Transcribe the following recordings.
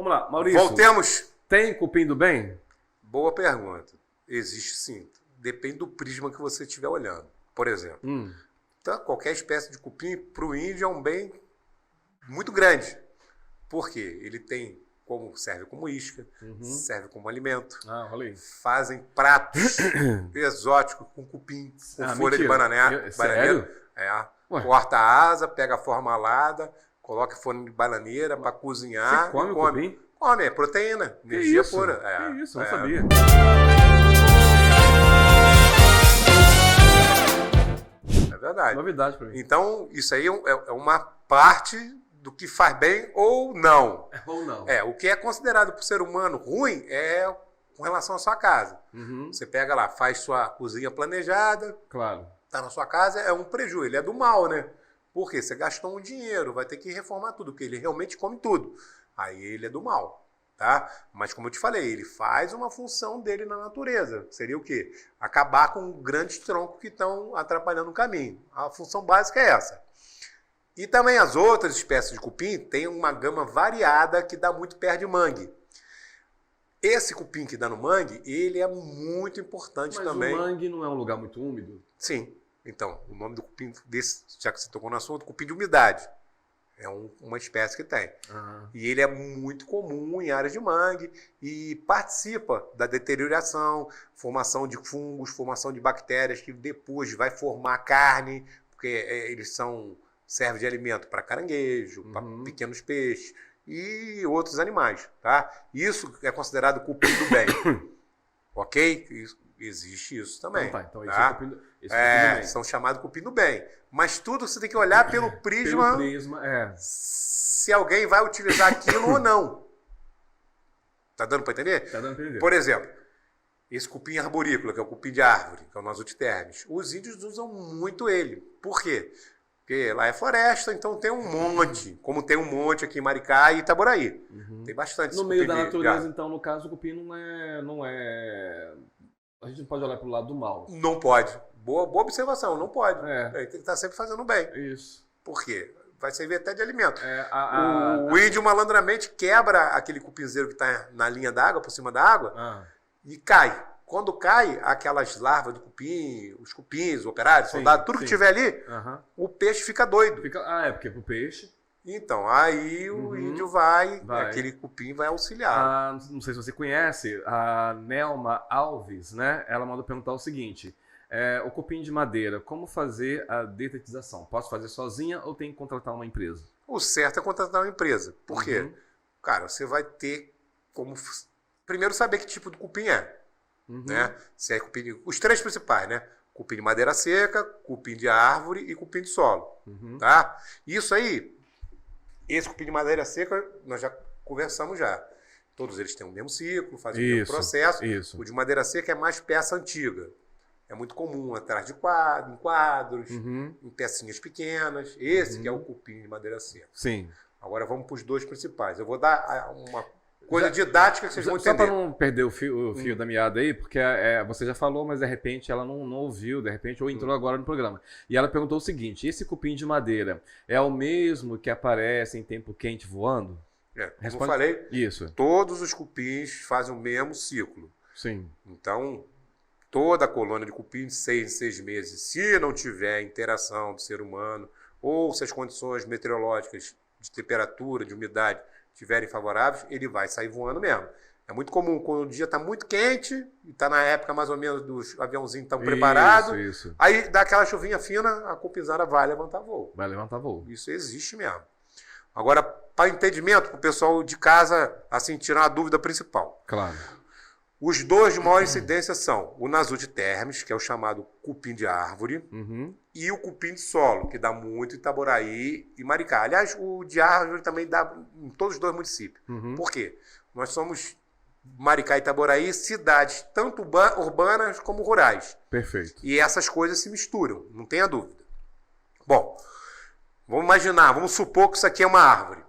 Vamos lá, Maurício. Voltemos. Tem cupim do bem? Boa pergunta. Existe sim. Depende do prisma que você estiver olhando. Por exemplo, então, qualquer espécie de cupim para o índio é um bem muito grande. Por quê? Ele tem serve como isca, serve como alimento. Fazem pratos exóticos com cupim, com folha de bananeira. Sério? Corta a asa, pega a forma alada, coloca folha de bananeira para cozinhar. Você come o cupim? Come, é proteína, energia pura. Que isso, não sabia. É verdade. Novidade para mim. Então, isso aí é uma parte do que faz bem ou não. Ou não. O que é considerado por ser humano ruim é com relação à sua casa. Você pega lá, faz sua cozinha planejada. Claro. Tá na sua casa, é um prejuízo. Ele é do mal, né? Porque você gastou um dinheiro, vai ter que reformar tudo, porque ele realmente come tudo. Aí ele é do mal, tá? Mas como eu te falei, ele faz uma função dele na natureza. Seria o quê? Acabar com grandes troncos que estão atrapalhando o caminho. A função básica é essa. E também as outras espécies de cupim têm uma gama variada que dá muito pé de mangue. Esse cupim que dá no mangue, ele é muito importante também. Mas o mangue não é um lugar muito úmido? Sim. Então, o nome do cupim desse, já que você tocou no assunto, cupim de umidade. É uma espécie que tem. E ele é muito comum em áreas de mangue e participa da deterioração, formação de fungos, formação de bactérias que depois vai formar carne, porque eles servem de alimento para caranguejo, para pequenos peixes e outros animais, tá? Isso é considerado cupim do bem. Ok? Existe isso também. Então tá? Esse é cupim do bem. São chamados cupim do bem. Mas tudo você tem que olhar pelo prisma, se alguém vai utilizar aquilo ou não. Tá dando para entender? Tá dando para entender. Por exemplo, esse cupim arborícola, que é o cupim de árvore, que é o Nasute termes, os índios usam muito ele. Por quê? Porque lá é floresta, então tem um monte, como tem um monte aqui em Maricá e Itaboraí. Tem bastante. No meio da natureza, então, no caso, o cupim não é... A gente não pode olhar para o lado do mal. Não pode. Boa observação, não pode. Tem que estar sempre fazendo bem. Isso. Por quê? Vai servir até de alimento. O índio malandramente quebra aquele cupinzeiro que está na linha d'água, por cima da água, e cai. Quando cai, aquelas larvas do cupim, os cupins, os operários, soldados, tudo que tiver ali, o peixe fica doido. Porque pro peixe... Então, aí o índio vai, aquele cupim vai auxiliar. Não sei se você conhece, a Nelma Alves, né? Ela mandou perguntar o seguinte: o cupim de madeira, como fazer a detetização? Posso fazer sozinha ou tem que contratar uma empresa? O certo é contratar uma empresa. Por quê? Cara, você vai ter como... Primeiro, saber que tipo de cupim é. Né? Se é cupim os três principais, né? Cupim de madeira seca, cupim de árvore e cupim de solo. Tá? Isso aí... Esse cupim de madeira seca, nós já conversamos já. Todos eles têm o mesmo ciclo, fazem o mesmo processo. O de madeira seca é mais peça antiga. É muito comum atrás de em quadros, em pecinhas pequenas. Esse que é o cupim de madeira seca. Sim. Agora vamos para os dois principais. Eu vou dar uma coisa didática que vocês vão entender. Só para não perder o fio da meada aí, porque você já falou, mas de repente ela não ouviu, de repente, ou entrou agora no programa. E ela perguntou o seguinte: esse cupim de madeira é o mesmo que aparece em tempo quente voando? Como eu falei, isso. Todos os cupins fazem o mesmo ciclo. Sim. Então, toda a colônia de cupim, de 6 em 6 meses, se não tiver interação do ser humano, ou se as condições meteorológicas de temperatura, de umidade, estiverem favoráveis, ele vai sair voando mesmo. É muito comum, quando o dia está muito quente, e está na época mais ou menos dos aviãozinhos estão preparados, aí dá aquela chuvinha fina, a cupinzada vai levantar voo. Vai levantar voo. Isso existe mesmo. Agora, para entendimento, para o pessoal de casa, assim, tirar a dúvida principal. Claro. Os dois de maior incidência são o Nasute termes, que é o chamado cupim de árvore, e o cupim de solo, que dá muito em Itaboraí e Maricá. Aliás, o de árvore também dá em todos os dois municípios. Por quê? Nós somos, Maricá e Itaboraí, cidades tanto urbanas como rurais. Perfeito. E essas coisas se misturam, não tenha dúvida. Bom, vamos supor que isso aqui é uma árvore.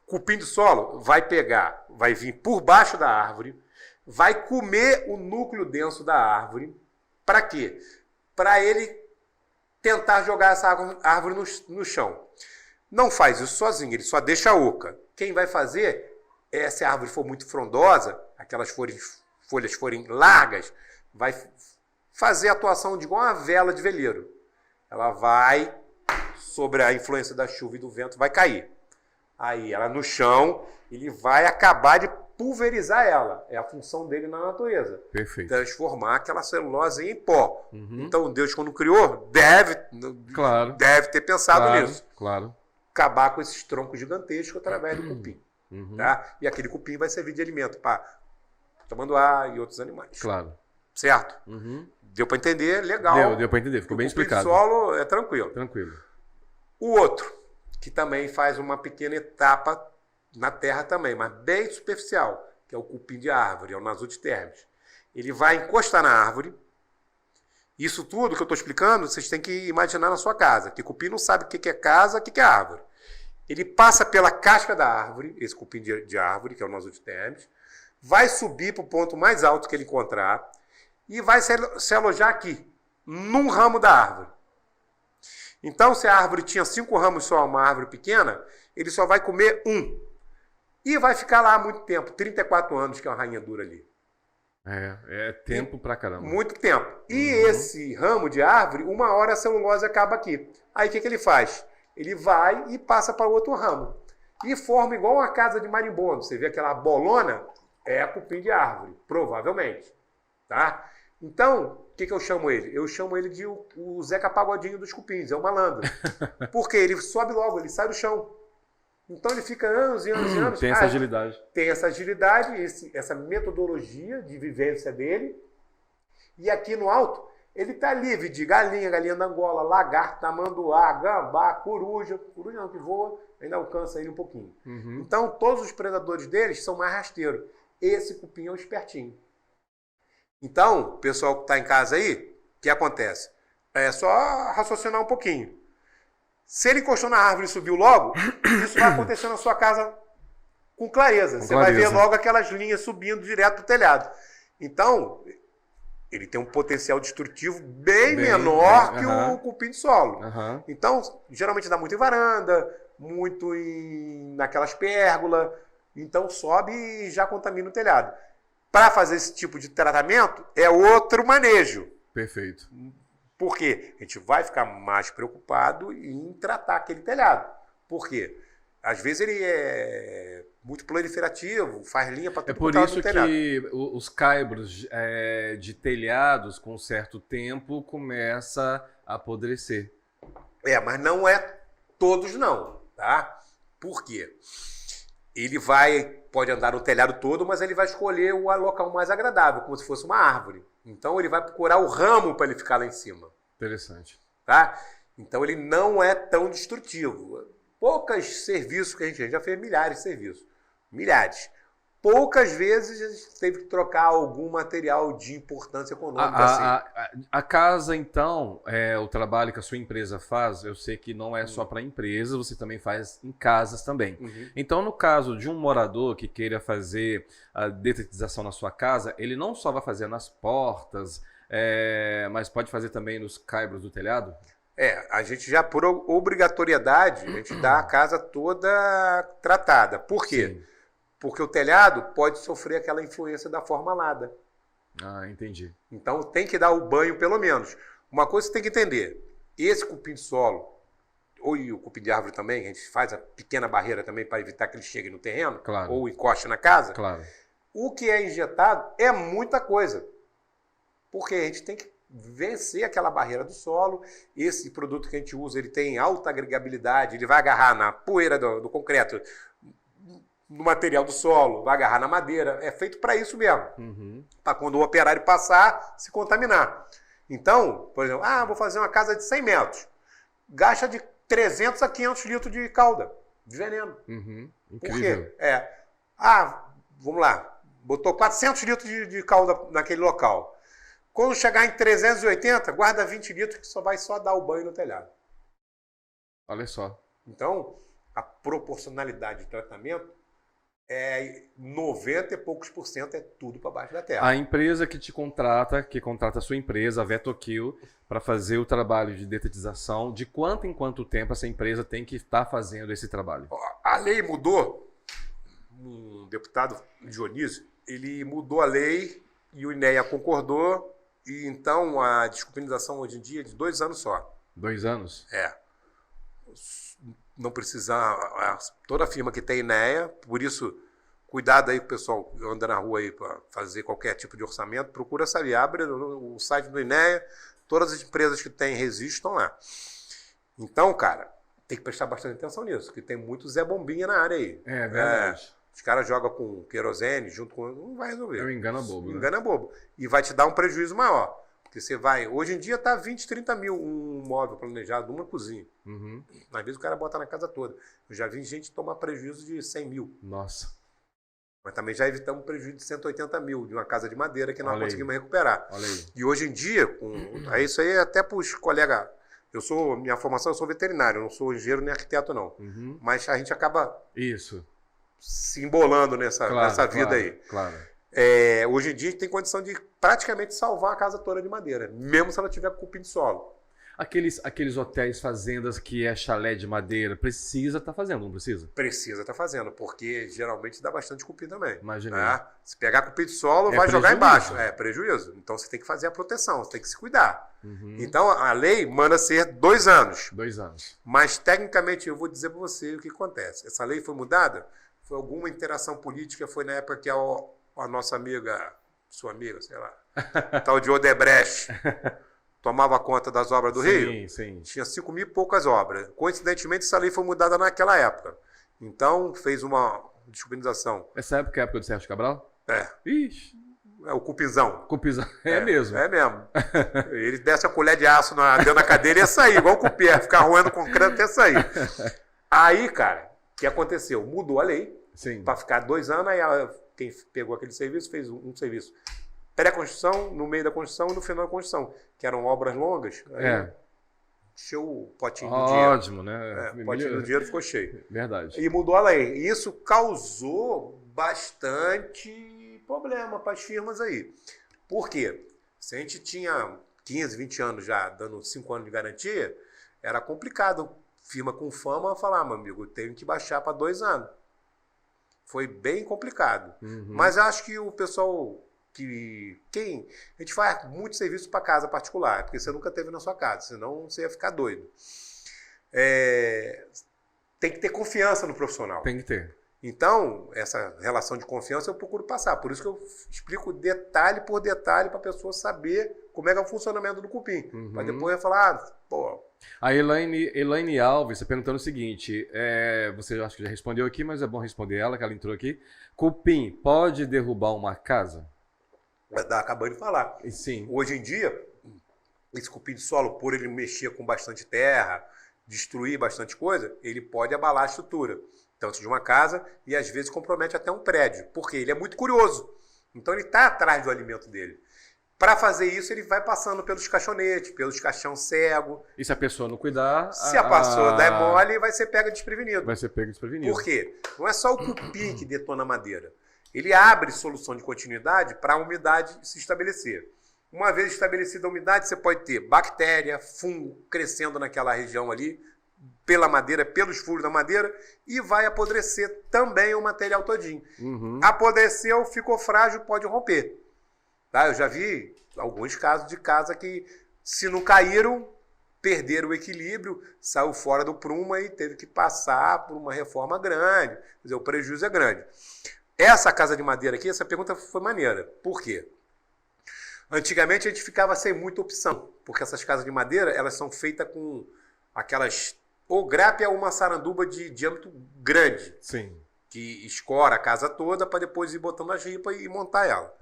Cupim de solo vai vir por baixo da árvore, vai comer o núcleo denso da árvore. Para quê? Para ele tentar jogar essa árvore no chão. Não faz isso sozinho, ele só deixa a oca. Quem vai fazer se a árvore for muito frondosa, aquelas folhas forem largas, vai fazer a atuação de igual uma vela de veleiro. Ela vai, sobre a influência da chuva e do vento, vai cair. Aí ela no chão, ele vai acabar de pulverizar ela. É a função dele na natureza. Perfeito. Transformar aquela celulose em pó. Então Deus, quando criou, deve ter pensado nisso. Claro. Acabar com esses troncos gigantescos através do cupim. Tá? E aquele cupim vai servir de alimento para tamanduá e outros animais. Claro. Certo? Deu para entender? Legal. Deu para entender, ficou bem explicado. O solo é tranquilo. Tranquilo. O outro, que também faz uma pequena etapa na terra também, mas bem superficial, que é o cupim de árvore, é o Nasutes termes. Ele vai encostar na árvore. Isso tudo que eu estou explicando, vocês têm que imaginar na sua casa, que cupim não sabe o que é casa, o que é árvore. Ele passa pela casca da árvore, esse cupim de árvore, que é o Nasutes termes, vai subir para o ponto mais alto que ele encontrar e vai se alojar aqui, num ramo da árvore. Então, se a árvore tinha 5 ramos só, uma árvore pequena, ele só vai comer 1. E vai ficar lá há muito tempo, 34 anos, que é uma rainha dura ali. É tempo pra caramba. Muito tempo. E esse ramo de árvore, uma hora a celulose acaba aqui. Aí o que ele faz? Ele vai e passa para o outro ramo. E forma igual uma casa de marimbondo. Você vê aquela bolona? É cupim de árvore, provavelmente. Tá? Então, o que eu chamo ele? Eu chamo ele de o Zeca Pagodinho dos cupins, é o malandro. Porque ele sobe logo, ele sai do chão. Então ele fica anos e anos e anos. Tem essa agilidade. Tem essa agilidade, essa metodologia de vivência dele. E aqui no alto, ele está livre de galinha da Angola, lagarto, tamanduá, gambá, coruja não, que voa, ainda alcança ele um pouquinho. Então todos os predadores deles são mais rasteiros. Esse cupim é um espertinho. Então, pessoal que está em casa aí, o que acontece? É só raciocinar um pouquinho. Se ele encostou na árvore e subiu logo, isso vai acontecer na sua casa com clareza. Você vai ver logo aquelas linhas subindo direto para o telhado. Então, ele tem um potencial destrutivo bem menor que o cupim de solo. Então, geralmente dá muito em varanda, muito naquelas pérgolas. Então, sobe e já contamina o telhado. Para fazer esse tipo de tratamento, é outro manejo. Perfeito. Por quê? A gente vai ficar mais preocupado em tratar aquele telhado. Por quê? Às vezes ele é muito proliferativo, faz linha para tudo. É por isso que os caibros de telhados, com certo tempo, começa a apodrecer. Mas não é todos não, tá? Por quê? Ele pode andar no telhado todo, mas ele vai escolher o local mais agradável, como se fosse uma árvore. Então ele vai procurar o ramo para ele ficar lá em cima. Interessante. Tá? Então ele não é tão destrutivo. Poucos serviços que a gente já fez, milhares de serviços. Milhares. Poucas vezes a gente teve que trocar algum material de importância econômica. A casa, então, o trabalho que a sua empresa faz, eu sei que não é só para empresas, você também faz em casas também. Então, no caso de um morador que queira fazer a detetização na sua casa, ele não só vai fazer nas portas, mas pode fazer também nos caibros do telhado? A gente já, por obrigatoriedade, a gente dá a casa toda tratada. Por quê? Sim. Porque o telhado pode sofrer aquela influência da formalada. Entendi. Então tem que dar o banho pelo menos. Uma coisa você tem que entender, esse cupim de solo, ou o cupim de árvore também, a gente faz a pequena barreira também para evitar que ele chegue no terreno, ou encoste na casa. Claro. O que é injetado é muita coisa. Porque a gente tem que vencer aquela barreira do solo. Esse produto que a gente usa, ele tem alta agregabilidade, ele vai agarrar na poeira do concreto, no material do solo, vai agarrar na madeira. É feito para isso mesmo. Para quando o operário passar, se contaminar. Então, por exemplo, vou fazer uma casa de 100 metros. Gasta de 300 a 500 litros de calda, de veneno. Incrível. Por quê? Vamos lá. Botou 400 litros de calda naquele local. Quando chegar em 380, guarda 20 litros que vai só dar o banho no telhado. Olha só. Então, a proporcionalidade de tratamento 90 e poucos % é tudo para baixo da terra. A empresa que contrata a sua empresa, a Vetokill, para fazer o trabalho de detetização, de quanto em quanto tempo essa empresa tem que estar fazendo esse trabalho? A lei mudou um deputado, Dionísio, ele mudou a lei e o INEA concordou, e então a desculpinização hoje em dia é de 2 anos só. 2 anos? É. Não precisa... Toda firma que tem INEA, por isso, cuidado aí com o pessoal que anda na rua aí para fazer qualquer tipo de orçamento, procura saber, abre o site do INEA, todas as empresas que têm registro estão lá. Então, cara, tem que prestar bastante atenção nisso, porque tem muito Zé Bombinha na área aí. É verdade. Os caras jogam com querosene junto com... Não vai resolver. É um engano bobo. Engano bobo. E vai te dar um prejuízo maior. Porque você vai... Hoje em dia tá 20, 30 mil um móvel planejado, uma cozinha. Uhum. Às vezes o cara bota na casa toda. Eu já vi gente tomar prejuízo de 100 mil. Nossa. Mas também já evitamos prejuízo de 180 mil de uma casa de madeira que nós Olha conseguimos recuperar. Olha aí. E hoje em dia, isso aí é até para os colegas... Minha formação, eu sou veterinário, eu não sou engenheiro nem arquiteto, não. Uhum. Mas a gente acaba Isso. se embolando nessa vida aí. Claro. Hoje em dia a gente tem condição de praticamente salvar a casa toda de madeira, mesmo se ela tiver cupim de solo. Aqueles hotéis, fazendas que é chalé de madeira, precisa estar fazendo, não precisa? Precisa estar fazendo, porque geralmente dá bastante cupim também. Imagina. Né? Se pegar cupim de solo, vai prejuízo. Jogar embaixo. É prejuízo. Então você tem que fazer a proteção, você tem que se cuidar. Uhum. Então a lei manda ser 2 anos. 2 anos. Mas tecnicamente eu vou dizer para você o que acontece. Essa lei foi mudada, foi alguma interação política, foi na época que a nossa amiga, sua amiga, sei lá, tal de Odebrecht, tomava conta das obras do Rio. Sim. Tinha 5 mil e poucas obras. Coincidentemente, essa lei foi mudada naquela época. Então, fez uma descupinização. Essa época é a época do Sérgio Cabral? É. Ixi. É o cupinzão. Cupizão. É mesmo. É mesmo. Ele desse a colher de aço dentro da cadeira e ia sair, igual o cupim, ia ficar roendo concreto até sair. Aí, cara, o que aconteceu? Mudou a lei para ficar 2 anos, aí quem pegou aquele serviço fez um serviço pré-construção, no meio da construção e no final da construção, que eram obras longas. Aí encheu o potinho do dinheiro. Ótimo, né? O potinho do dinheiro ficou cheio. Verdade. E mudou a lei. E isso causou bastante problema para as firmas aí. Por quê? Se a gente tinha 15, 20 anos já, dando 5 anos de garantia, era complicado. Firma com fama falar, meu amigo, eu tenho que baixar para 2 anos. Foi bem complicado. Uhum. Mas eu acho que o pessoal... A gente faz muito serviço para casa particular, porque você nunca teve na sua casa, senão você ia ficar doido. Tem que ter confiança no profissional. Tem que ter. Então, essa relação de confiança eu procuro passar. Por isso que eu explico detalhe por detalhe para a pessoa saber como é que é o funcionamento do cupim. Uhum. Para depois falar, pô... A Elaine Alves está perguntando o seguinte, você acho que já respondeu aqui, mas é bom responder ela, que ela entrou aqui. Cupim pode derrubar uma casa? Acabando de falar. Sim. Hoje em dia, esse cupim de solo, por ele mexer com bastante terra, destruir bastante coisa, ele pode abalar a estrutura, tanto de uma casa e às vezes compromete até um prédio, porque ele é muito curioso. Então ele está atrás do alimento dele. Para fazer isso, ele vai passando pelos caixonetes, pelos caixão cego. E se a pessoa não cuidar... Se a pessoa der mole, vai ser pega desprevenido. Vai ser pega desprevenido. Por quê? Não é só o cupim que detona a madeira. Ele abre solução de continuidade para a umidade se estabelecer. Uma vez estabelecida a umidade, você pode ter bactéria, fungo crescendo naquela região ali, pela madeira, pelos furos da madeira, e vai apodrecer também o material todinho. Uhum. Apodreceu, ficou frágil, pode romper. Tá? Eu já vi alguns casos de casa que, se não caíram, perderam o equilíbrio, saiu fora do prumo e teve que passar por uma reforma grande. Quer dizer, o prejuízo é grande. Essa casa de madeira aqui, essa pergunta foi maneira. Por quê? Antigamente a gente ficava sem muita opção, porque essas casas de madeira, elas são feitas com aquelas, ou grápia ou uma saranduba de diâmetro grande. Sim. Que escora a casa toda para depois ir botando as ripas e montar ela.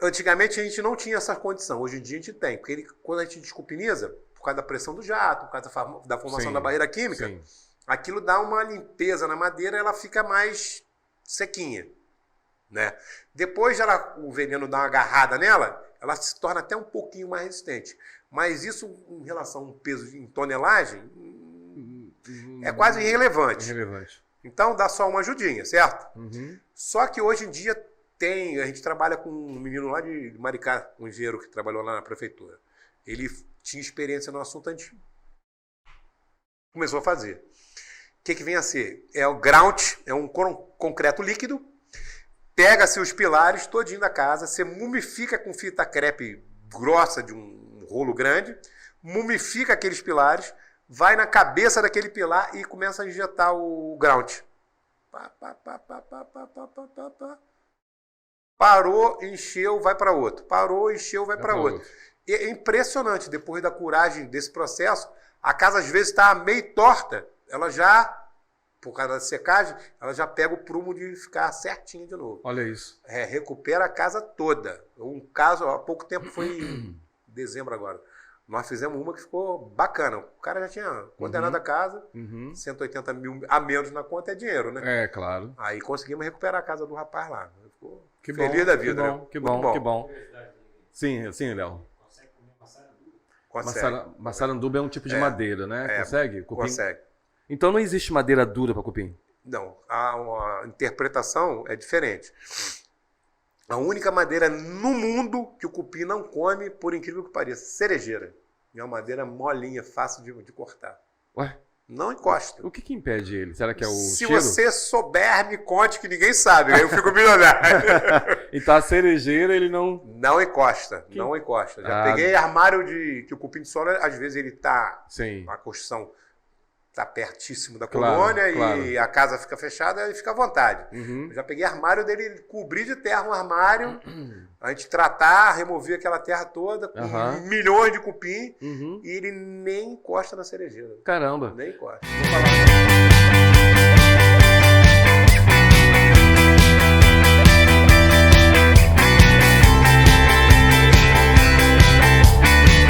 Antigamente a gente não tinha essa condição, hoje em dia a gente tem, porque quando a gente descupiniza, por causa da pressão do jato, por causa da formação da barreira química, aquilo dá uma limpeza na madeira, ela fica mais sequinha, né? Depois o veneno dá uma agarrada nela, ela se torna até um pouquinho mais resistente. Mas isso, em relação ao peso em tonelagem, é quase irrelevante. Então dá só uma ajudinha, certo? Uhum. Só que hoje em dia a gente trabalha com um menino lá de Maricá, um engenheiro que trabalhou lá na prefeitura. Ele tinha experiência no assunto, a gente começou a fazer. O que vem a ser? É o grout, é um concreto líquido, pega-se os pilares todinho da casa, você mumifica com fita crepe grossa de um rolo grande, mumifica aqueles pilares, vai na cabeça daquele pilar e começa a injetar o grout. Parou, encheu, vai para outro. Parou, encheu, vai para outro. E é impressionante, depois da curagem desse processo, a casa às vezes está meio torta, ela já, por causa da secagem, ela já pega o prumo de ficar certinho de novo. Olha isso. Recupera a casa toda. Um caso, há pouco tempo, foi em dezembro agora. Nós fizemos uma que ficou bacana. O cara já tinha condenado a casa, 180 mil a menos na conta é dinheiro, né? É, claro. Aí conseguimos recuperar a casa do rapaz lá. Ficou Que feliz bom, da vida, que bom, né? que bom, que bom. Sim, Léo. Consegue comer massaranduba? Consegue. Massaranduba é um tipo de madeira, né? Consegue? Cupim? Consegue. Então não existe madeira dura para cupim? Não, a interpretação é diferente. A única madeira no mundo que o cupim não come, por incrível que pareça, cerejeira. É uma madeira molinha, fácil de cortar. Ué? Não encosta. O que impede ele? Será que é o Se cheiro? você souber, me conte que ninguém sabe, aí eu fico milionário. Então a cerejeira ele não... Não encosta, não encosta. Já peguei armário que o cupim de sola, às vezes ele tá... Sim. A construção tá pertíssimo da colônia e a casa fica fechada e fica à vontade. Eu já peguei armário dele, cobrir de terra um armário, a gente tratar, remover aquela terra toda com milhões de cupim e ele nem encosta na cerejeira. Caramba. Nem encosta. Vou falar.